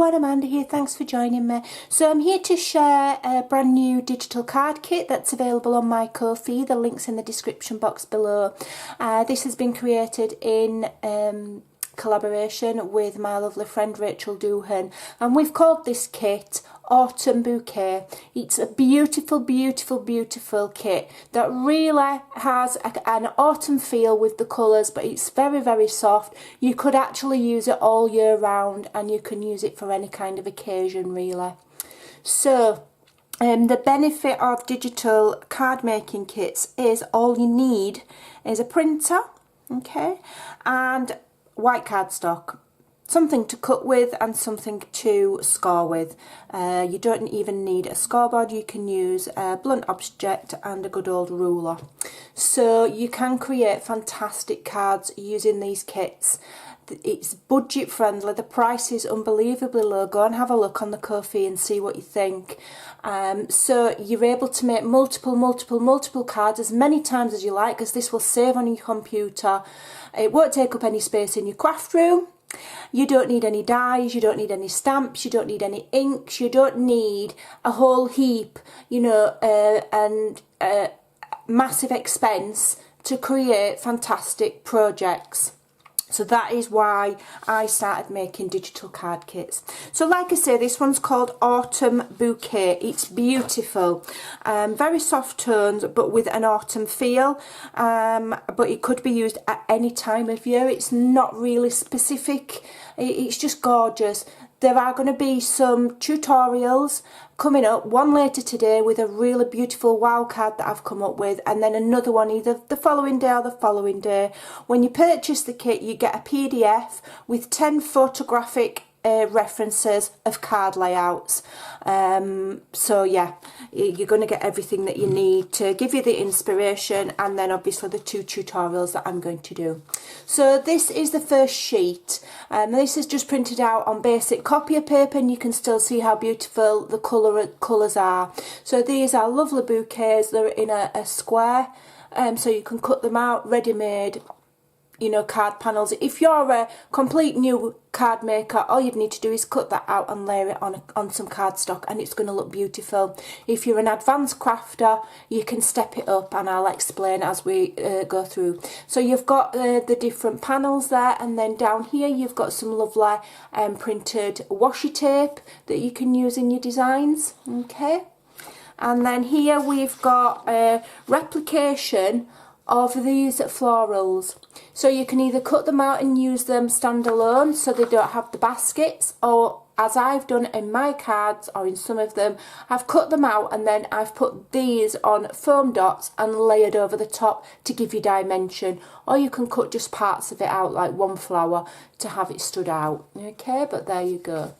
everyone, Amanda here, thanks for joining me. So I'm here to share a brand new digital card kit that's available on my Ko-fi. The link's in the description box below. This has been created in collaboration with my lovely friend Rachel Doohan, and we've called this kit Autumn Bouquet. It's a beautiful, beautiful, beautiful kit that really has an autumn feel with the colours, but it's very, very soft. You could actually use it all year round, and you can use it for any kind of occasion really. So the benefit of digital card making kits is all you need is a printer, okay, and white cardstock, something to cut with and something to score with. You don't even need a scoreboard, you can use a blunt object and a good old ruler. So you can create fantastic cards using these kits. It's budget friendly, the price is unbelievably low. Go and have a look on the Ko-fi and see what you think. So you're able to make multiple cards as many times as you like, because this will save on your computer. It won't take up any space in your craft room. You don't need any dies, you don't need any stamps, you don't need any inks, you don't need a whole heap, you know, and massive expense to create fantastic projects. So that is why I started making digital card kits. So like I say, this one's called Autumn Bouquet. It's beautiful. Very soft tones, but with an autumn feel. But it could be used at any time of year. It's not really specific. It's just gorgeous. There are going to be some tutorials coming up, one later today with a really beautiful wow card that I've come up with, and then another one either the following day or the following day. When you purchase the kit, you get a PDF with 10 photographic references of card layouts. So yeah, you're going to get everything that you need to give you the inspiration, and then obviously the 2 tutorials that I'm going to do. So this is the first sheet. This is just printed out on basic copier paper, and you can still see how beautiful the colours are. So these are lovely bouquets. They're in a square, so you can cut them out ready-made, you know, card panels. If you're a complete new card maker, all you'd need to do is cut that out and layer it on some cardstock, and it's going to look beautiful. If you're an advanced crafter, you can step it up, and I'll explain as we go through. So you've got the different panels there, and then down here you've got some lovely printed washi tape that you can use in your designs, okay. And then here we've got a replication of these florals. So you can either cut them out and use them standalone so they don't have the baskets, or as I've done in my cards or in some of them, I've cut them out and then I've put these on foam dots and layered over the top to give you dimension. Or you can cut just parts of it out, like one flower, to have it stood out, okay. But there you go.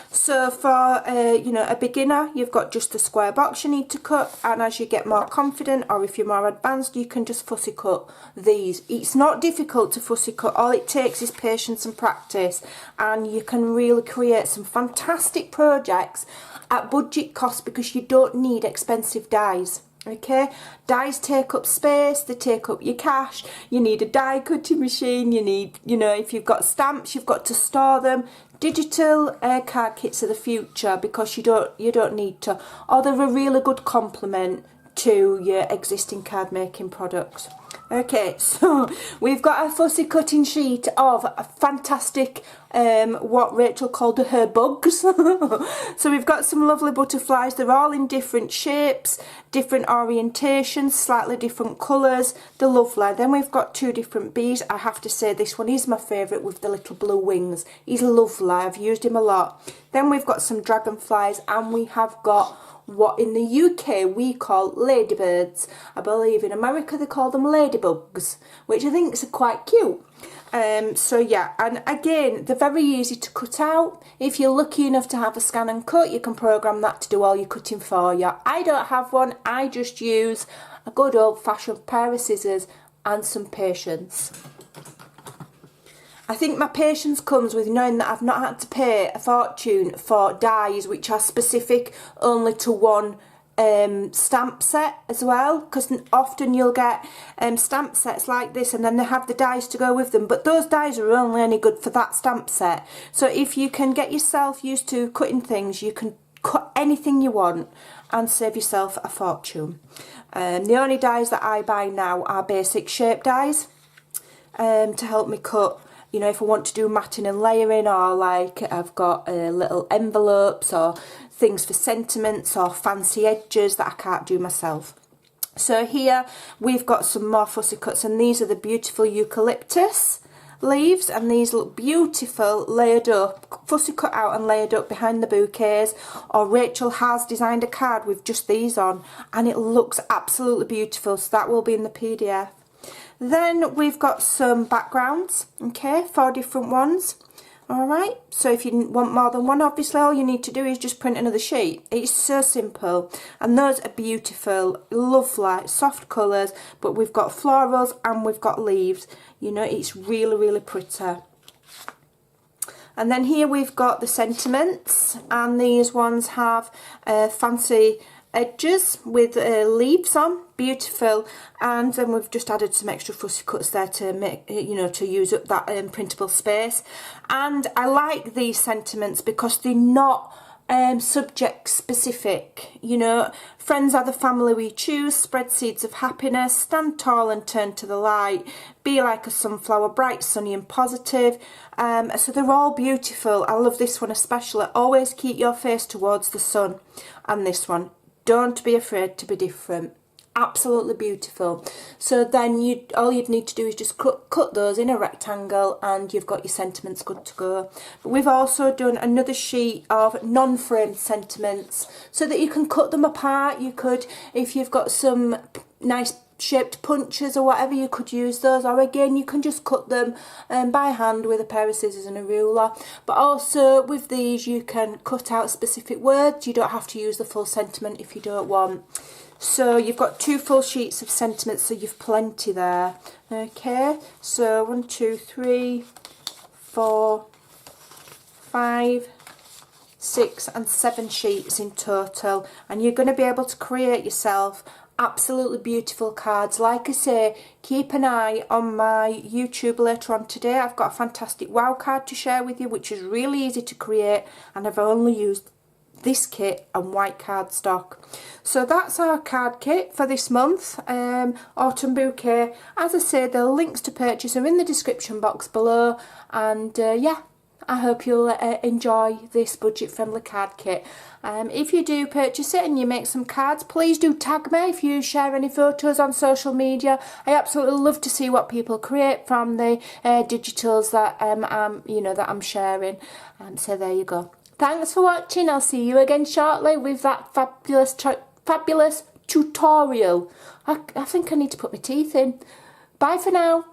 So for you know, a beginner, you've got just a square box you need to cut, and as you get more confident, or if you're more advanced, you can just fussy cut these. It's not difficult to fussy cut. All it takes is patience and practice, and you can really create some fantastic projects at budget cost, because you don't need expensive dies. Okay, dies take up space, they take up your cash, you need a die cutting machine, you need, you know, if you've got stamps, you've got to store them. Digital card kits are the future, because you don't need to, or they're a really good complement to your existing card making products. Okay, so we've got a fussy cutting sheet of a fantastic, what Rachel called her bugs. So we've got some lovely butterflies. They're all in different shapes, different orientations, slightly different colours. They're lovely. Then we've got 2 different bees. I have to say this one is my favourite, with the little blue wings. He's lovely. I've used him a lot. Then we've got some dragonflies, and we have got what in the UK we call ladybirds. I believe in America they call them ladybugs, which I think is quite cute. So yeah, and again, they're very easy to cut out. If you're lucky enough to have a scan and cut, you can program that to do all your cutting for you. I don't have one. I just use a good old-fashioned pair of scissors and some patience. I think my patience comes with knowing that I've not had to pay a fortune for dies which are specific only to one stamp set as well, because often you'll get stamp sets like this and then they have the dies to go with them, but those dies are only any good for that stamp set. So if you can get yourself used to cutting things, you can cut anything you want and save yourself a fortune. The only dies that I buy now are basic shape dies to help me cut, you know, if I want to do matting and layering, or like I've got little envelopes or things for sentiments or fancy edges that I can't do myself. So here we've got some more fussy cuts, and these are the beautiful eucalyptus leaves, and these look beautiful layered up, fussy cut out and layered up behind the bouquets. Or Rachel has designed a card with just these on and it looks absolutely beautiful, so that will be in the PDF. Then we've got some backgrounds, okay, 4 different ones. Alright, so if you want more than one, obviously all you need to do is just print another sheet. It's so simple, and those are beautiful, lovely, soft colours, but we've got florals and we've got leaves. You know, it's really, really pretty. And then here we've got the sentiments, and these ones have fancy edges with leaves on, beautiful. And then we've just added some extra fussy cuts there to make, you know, to use up that printable space. And I like these sentiments because they're not subject specific. You know, friends are the family we choose, spread seeds of happiness, stand tall and turn to the light, be like a sunflower, bright, sunny and positive. So they're all beautiful. I love this one especially, always keep your face towards the sun. And this one, don't be afraid to be different. Absolutely beautiful. So then all you'd need to do is just cut those in a rectangle and you've got your sentiments good to go. But we've also done another sheet of non-framed sentiments so that you can cut them apart. You could, if you've got some nice shaped punches or whatever, you could use those, or again you can just cut them by hand with a pair of scissors and a ruler. But also with these you can cut out specific words. You don't have to use the full sentiment if you don't want. So you've got 2 full sheets of sentiments, so you've plenty there. Okay, so 1, 2, 3, 4, 5, 6 and 7 sheets in total, and you're going to be able to create yourself absolutely beautiful cards. Like I say, keep an eye on my YouTube later on today. I've got a fantastic wow card to share with you, which is really easy to create, and I've only used this kit and white cardstock. So that's our card kit for this month, Autumn Bouquet. As I say, the links to purchase are in the description box below, and yeah, I hope you'll enjoy this budget-friendly card kit. If you do purchase it and you make some cards, please do tag me if you share any photos on social media. I absolutely love to see what people create from the digitals that that I'm sharing. So there you go. Thanks for watching. I'll see you again shortly with that fabulous tutorial. I think I need to put my teeth in. Bye for now.